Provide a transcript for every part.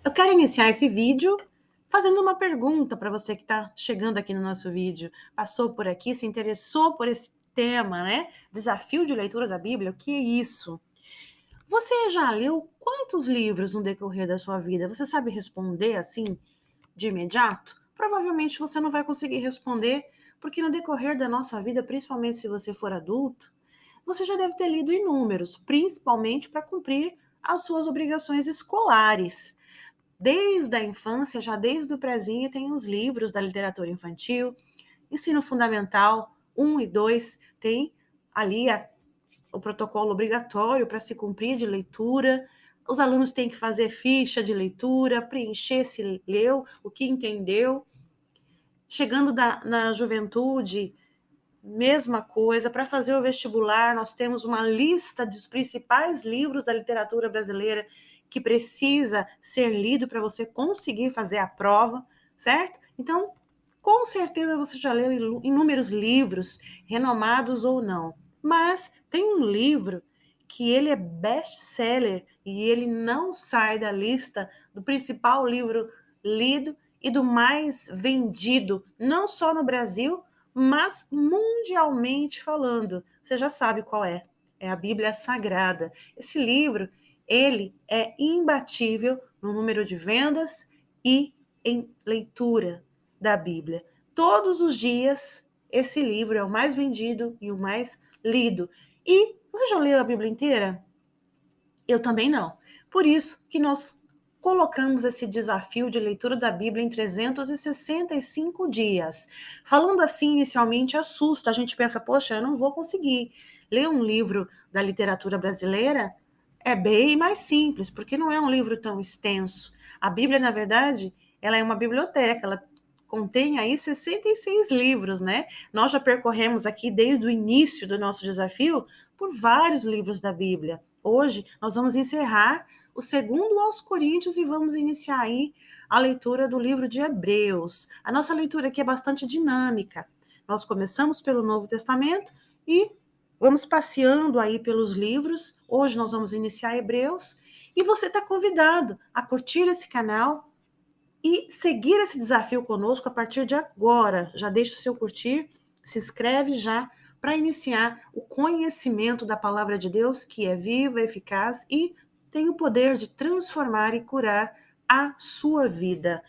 Eu quero iniciar esse vídeo fazendo uma pergunta para você que está chegando aqui no nosso vídeo, passou por aqui, se interessou por esse tema, né? Desafio de leitura da Bíblia, o que é isso? Você já leu quantos livros no decorrer da sua vida? Você sabe responder assim de imediato? Provavelmente você não vai conseguir responder, porque no decorrer da nossa vida, principalmente se você for adulto, você já deve ter lido inúmeros, principalmente para cumprir as suas obrigações escolares. Desde a infância, já desde o prezinho, tem os livros da literatura infantil, ensino fundamental 1 e 2, tem ali o protocolo obrigatório para se cumprir de leitura. Os alunos têm que fazer ficha de leitura, preencher se leu, o que entendeu. Chegando na juventude, mesma coisa. Para fazer o vestibular, nós temos uma lista dos principais livros da literatura brasileira que precisa ser lido para você conseguir fazer a prova, certo? Então, com certeza você já leu inúmeros livros, renomados ou não. Mas tem um livro que ele é best-seller e ele não sai da lista do principal livro lido e do mais vendido, não só no Brasil, mas mundialmente falando. Você já sabe qual é. É a Bíblia Sagrada. Esse livro, ele é imbatível no número de vendas e em leitura da Bíblia. Todos os dias, esse livro é o mais vendido e o mais lido. E você já leu a Bíblia inteira? Eu também não. Por isso que nós colocamos esse desafio de leitura da Bíblia em 365 dias. Falando assim, inicialmente assusta. A gente pensa, poxa, eu não vou conseguir. Ler um livro da literatura brasileira é bem mais simples, porque não é um livro tão extenso. A Bíblia, na verdade, ela é uma biblioteca, ela contém aí 66 livros, né? Nós já percorremos aqui desde o início do nosso desafio por vários livros da Bíblia. Hoje nós vamos encerrar o segundo aos Coríntios e vamos iniciar aí a leitura do livro de Hebreus. A nossa leitura aqui é bastante dinâmica. Nós começamos pelo Novo Testamento e vamos passeando aí pelos livros. Hoje nós vamos iniciar Hebreus e você está convidado a curtir esse canal e seguir esse desafio conosco a partir de agora. Já deixa o seu curtir, se inscreve já para iniciar o conhecimento da palavra de Deus, que é viva, eficaz e tem o poder de transformar e curar a sua vida.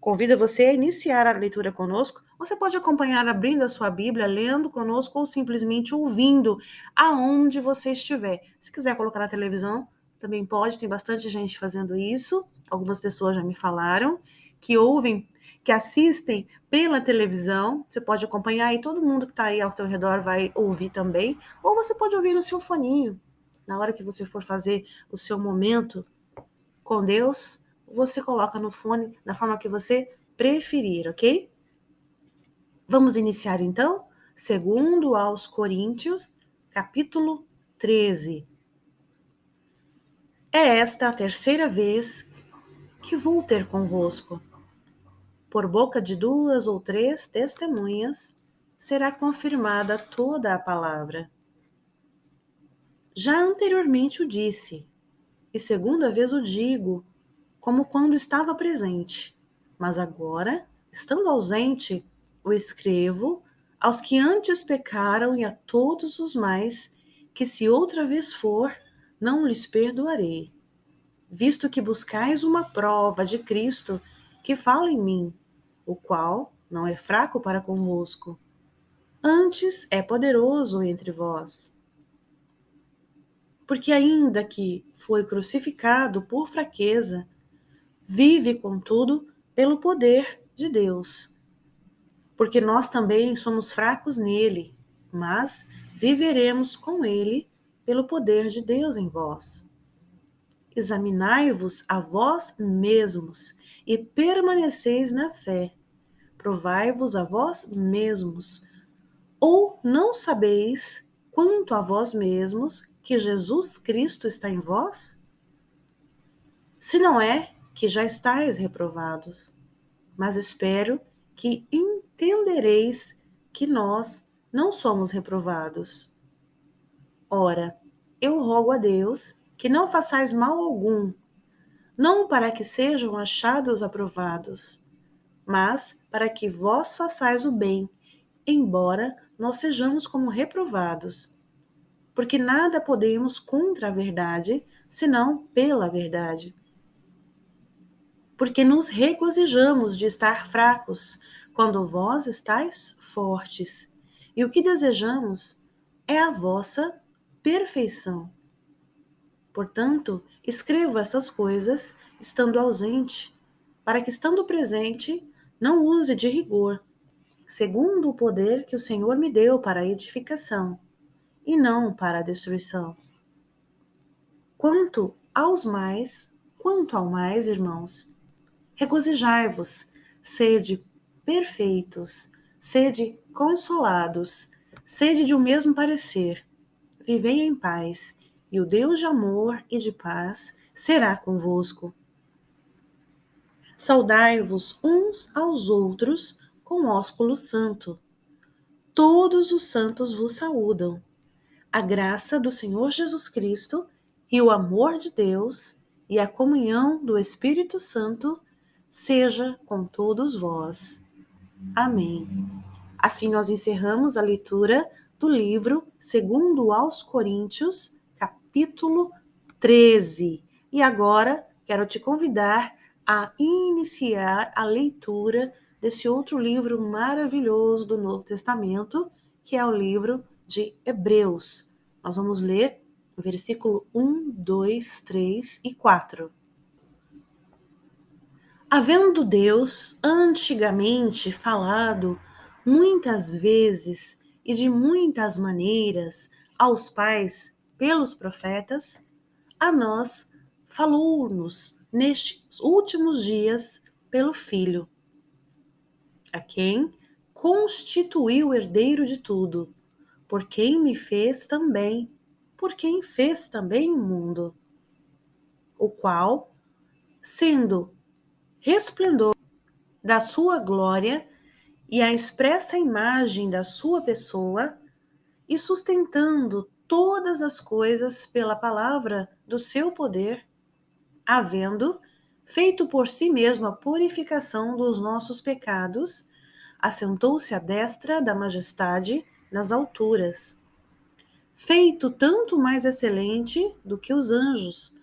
Convido você a iniciar a leitura conosco. Você pode acompanhar abrindo a sua Bíblia, lendo conosco ou simplesmente ouvindo aonde você estiver. Se quiser colocar na televisão, também pode, tem bastante gente fazendo isso. Algumas pessoas já me falaram que ouvem, que assistem pela televisão. Você pode acompanhar e todo mundo que está aí ao teu redor vai ouvir também. Ou você pode ouvir no seu foninho. Na hora que você for fazer o seu momento com Deus, você coloca no fone da forma que você preferir, ok? Vamos iniciar então? Segundo aos Coríntios, capítulo 13. É esta a terceira vez que vou ter convosco. Por boca de 2 ou 3 testemunhas será confirmada toda a palavra. Já anteriormente o disse, e segunda vez o digo, como quando estava presente. Mas agora, estando ausente, o escrevo aos que antes pecaram e a todos os mais, que se outra vez for, não lhes perdoarei. Visto que buscais uma prova de Cristo que fala em mim, o qual não é fraco para convosco, antes é poderoso entre vós. Porque ainda que foi crucificado por fraqueza, vive, contudo, pelo poder de Deus. Porque nós também somos fracos nele, mas viveremos com ele pelo poder de Deus em vós. Examinai-vos a vós mesmos e permaneceis na fé. Provai-vos a vós mesmos. Ou não sabeis, quanto a vós mesmos, que Jesus Cristo está em vós? Se não é, que já estáis reprovados. Mas espero que entendereis que nós não somos reprovados. Ora, eu rogo a Deus que não façais mal algum não para que sejam achados aprovados, mas para que vós façais o bem, embora nós sejamos como reprovados. Porque nada podemos contra a verdade, senão pela verdade. Porque nos regozijamos de estar fracos, quando vós estáis fortes. E o que desejamos é a vossa perfeição. Portanto, escrevo essas coisas estando ausente, para que, estando presente, não use de rigor, segundo o poder que o Senhor me deu para a edificação, e não para a destruição. Quanto ao mais, irmãos, regozijai-vos, sede perfeitos, sede consolados, sede de um mesmo parecer, vivei em paz, e o Deus de amor e de paz será convosco. Saudai-vos uns aos outros com ósculo santo. Todos os santos vos saúdam. A graça do Senhor Jesus Cristo e o amor de Deus e a comunhão do Espírito Santo seja com todos vós. Amém. Assim nós encerramos a leitura do livro segundo aos Coríntios, capítulo 13. E agora quero te convidar a iniciar a leitura desse outro livro maravilhoso do Novo Testamento, que é o livro de Hebreus. Nós vamos ler o versículo 1, 2, 3 e 4. Havendo Deus antigamente falado muitas vezes e de muitas maneiras aos pais pelos profetas, a nós falou-nos nestes últimos dias pelo Filho, a quem constituiu o herdeiro de tudo, por quem fez também o mundo, o qual, sendo resplendor da sua glória e a expressa imagem da sua pessoa, e sustentando todas as coisas pela palavra do seu poder, havendo feito por si mesmo a purificação dos nossos pecados, assentou-se à destra da majestade nas alturas, feito tanto mais excelente do que os anjos,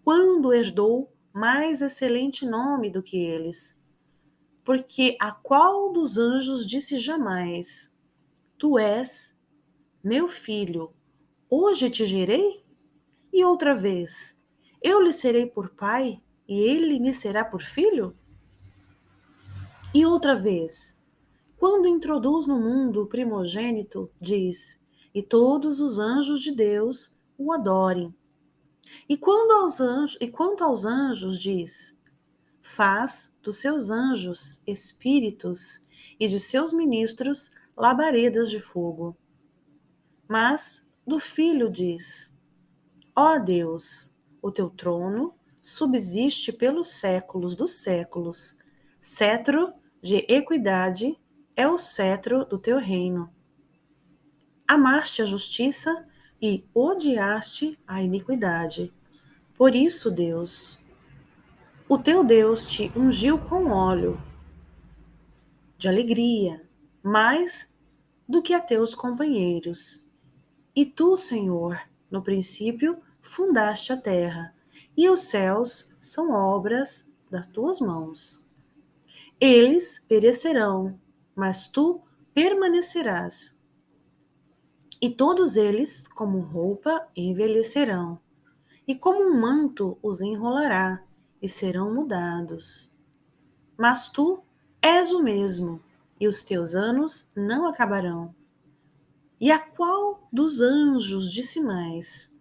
quando herdou mais excelente nome do que eles. Porque a qual dos anjos disse jamais: Tu és meu filho, hoje te gerei? E outra vez: Eu lhe serei por pai, e ele me será por filho? E outra vez: Quando introduz no mundo o primogênito, diz: E todos os anjos de Deus o adorem. Quanto aos anjos, diz: Faz dos seus anjos espíritos e de seus ministros labaredas de fogo. Mas do Filho diz: Ó Deus, o teu trono subsiste pelos séculos dos séculos. Cetro de equidade é o cetro do teu reino. Amaste a justiça e odiaste a iniquidade. Por isso, Deus, o teu Deus te ungiu com óleo de alegria, mais do que a teus companheiros. E tu, Senhor, no princípio fundaste a terra, e os céus são obras das tuas mãos. Eles perecerão, mas tu permanecerás. E todos eles, como roupa, envelhecerão, e como um manto os enrolará, e serão mudados. Mas tu és o mesmo, e os teus anos não acabarão. E a qual dos anjos disse mais: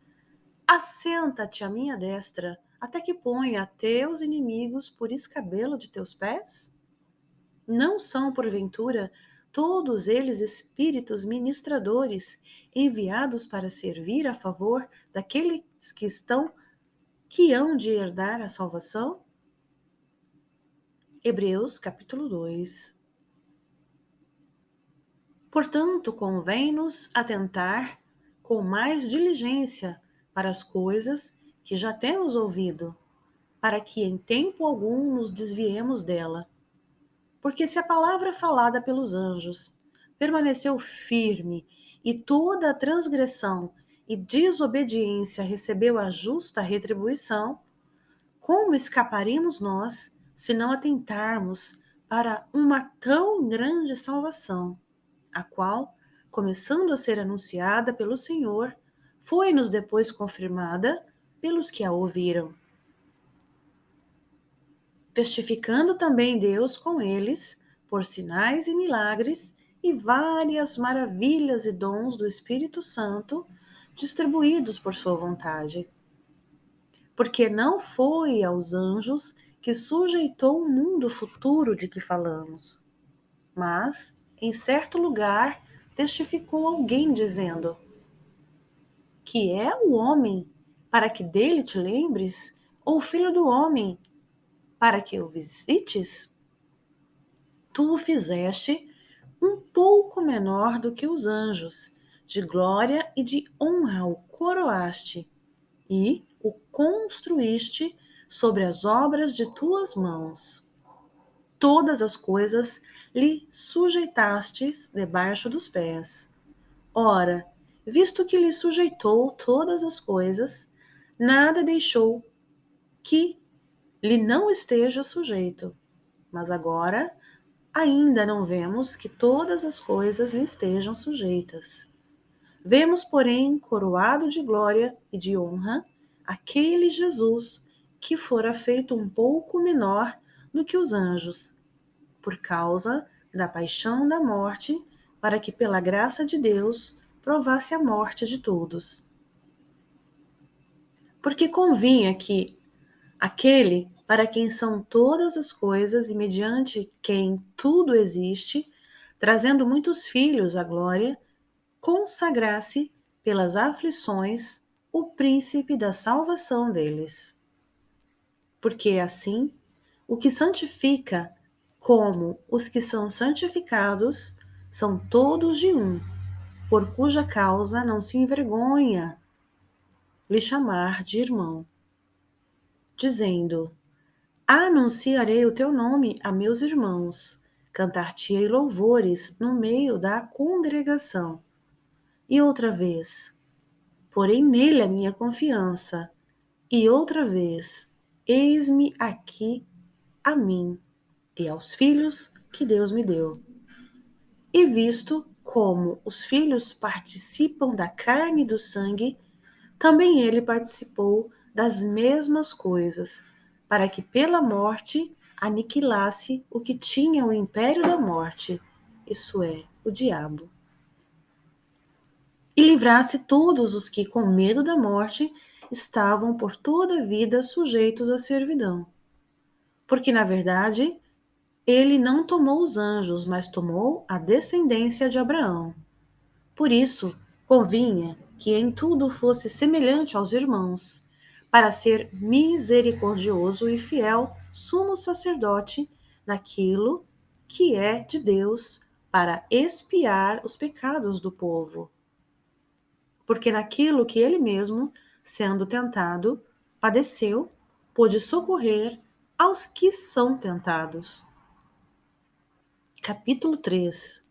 Assenta-te à minha destra, até que ponha teus inimigos por escabelo de teus pés? Não são, porventura, todos eles espíritos ministradores, enviados para servir a favor daqueles que hão de herdar a salvação? Hebreus capítulo 2. Portanto, convém-nos atentar com mais diligência para as coisas que já temos ouvido, para que em tempo algum nos desviemos dela. Porque se a palavra falada pelos anjos permaneceu firme e toda a transgressão e desobediência recebeu a justa retribuição, como escaparemos nós se não atentarmos para uma tão grande salvação, a qual, começando a ser anunciada pelo Senhor, foi-nos depois confirmada pelos que a ouviram? Testificando também Deus com eles, por sinais e milagres e várias maravilhas e dons do Espírito Santo, distribuídos por sua vontade. Porque não foi aos anjos que sujeitou o mundo futuro de que falamos, mas, em certo lugar, testificou alguém dizendo: que é o homem, para que dele te lembres, ou o filho do homem, para que o visites? Tu o fizeste um pouco menor do que os anjos, de glória e de honra o coroaste, e o construíste sobre as obras de tuas mãos. Todas as coisas lhe sujeitastes debaixo dos pés. Ora, visto que lhe sujeitou todas as coisas, nada deixou que lhe não esteja sujeito. Mas agora ainda não vemos que todas as coisas lhe estejam sujeitas. Vemos, porém, coroado de glória e de honra, aquele Jesus que fora feito um pouco menor do que os anjos, por causa da paixão da morte, para que pela graça de Deus provasse a morte de todos. Porque convinha que aquele para quem são todas as coisas e mediante quem tudo existe, trazendo muitos filhos à glória, consagrasse pelas aflições o príncipe da salvação deles. Porque assim, o que santifica, como os que são santificados, são todos de um, por cuja causa não se envergonha lhe chamar de irmão, dizendo: anunciarei o teu nome a meus irmãos, cantar-te-ei louvores no meio da congregação. E outra vez, porém nele a minha confiança. E outra vez, eis-me aqui a mim e aos filhos que Deus me deu. E visto como os filhos participam da carne e do sangue, também ele participou das mesmas coisas, para que pela morte aniquilasse o que tinha o império da morte, isso é, o diabo, e livrasse todos os que, com medo da morte, estavam por toda a vida sujeitos à servidão. Porque, na verdade, ele não tomou os anjos, mas tomou a descendência de Abraão. Por isso, convinha que em tudo fosse semelhante aos irmãos, para ser misericordioso e fiel sumo sacerdote naquilo que é de Deus, para expiar os pecados do povo. Porque naquilo que ele mesmo, sendo tentado, padeceu, pôde socorrer aos que são tentados. Capítulo 3.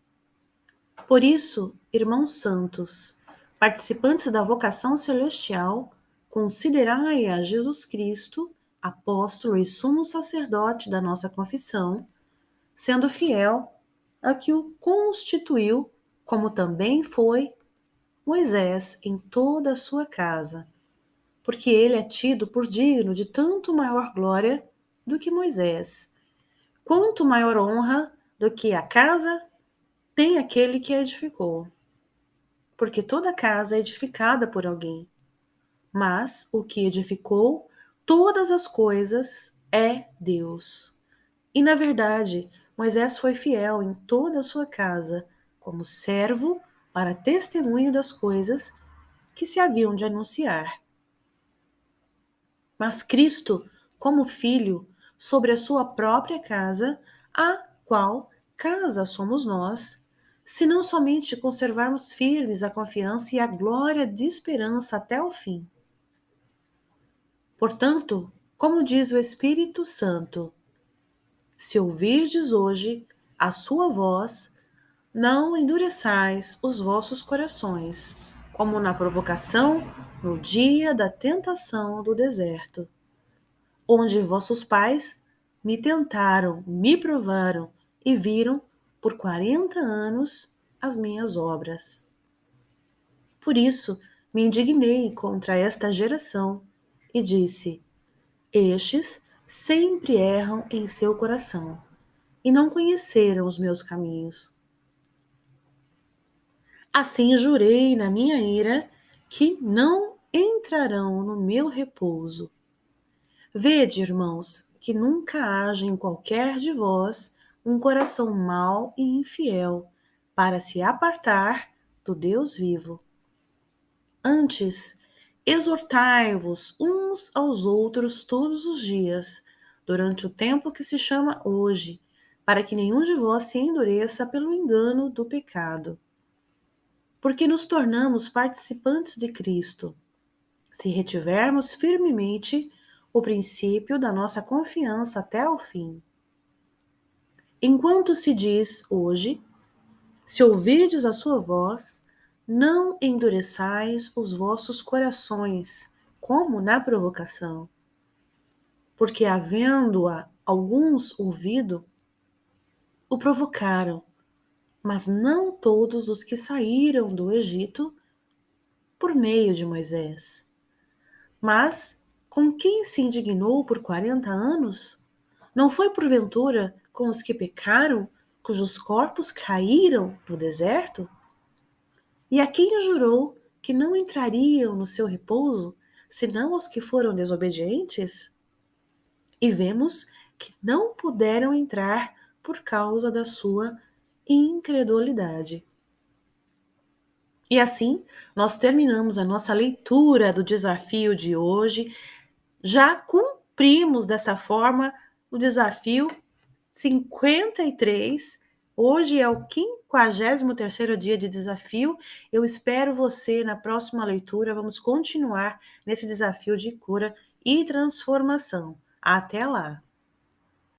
Por isso, irmãos santos, participantes da vocação celestial, considerai a Jesus Cristo, apóstolo e sumo sacerdote da nossa confissão, sendo fiel a que o constituiu, como também foi Moisés em toda a sua casa, porque ele é tido por digno de tanto maior glória do que Moisés, quanto maior honra do que a casa tem aquele que a edificou. Porque toda casa é edificada por alguém, mas o que edificou todas as coisas é Deus. E na verdade, Moisés foi fiel em toda a sua casa, como servo para testemunho das coisas que se haviam de anunciar. Mas Cristo, como filho, sobre a sua própria casa, a qual casa somos nós, se não somente conservarmos firmes a confiança e a glória de esperança até o fim. Portanto, Como diz o Espírito Santo: se ouvirdes hoje a sua voz, não endureçais os vossos corações, como na provocação no dia da tentação do deserto, onde vossos pais me tentaram, me provaram e viram por 40 anos as minhas obras. Por isso me indignei contra esta geração e disse: estes sempre erram em seu coração e não conheceram os meus caminhos. Assim jurei na minha ira que não entrarão no meu repouso. Vede, irmãos, que nunca haja em qualquer de vós um coração mau e infiel, para se apartar do Deus vivo. Antes, exortai-vos uns aos outros todos os dias, durante o tempo que se chama hoje, para que nenhum de vós se endureça pelo engano do pecado. Porque nos tornamos participantes de Cristo, se retivermos firmemente o princípio da nossa confiança até ao fim. Enquanto se diz hoje, se ouvirdes a sua voz, não endureçais os vossos corações, como na provocação. Porque, havendo-a alguns ouvido, o provocaram, mas não todos os que saíram do Egito por meio de Moisés. Mas com quem se indignou por 40 anos? Não foi porventura com os que pecaram, cujos corpos caíram no deserto? E a quem jurou que não entrariam no seu repouso, senão os que foram desobedientes? E vemos que não puderam entrar por causa da sua incredulidade. E assim, nós terminamos a nossa leitura do desafio de hoje. Já cumprimos dessa forma o desafio 53. Hoje é o 53º dia de desafio. Eu espero você na próxima leitura. Vamos continuar nesse desafio de cura e transformação. Até lá!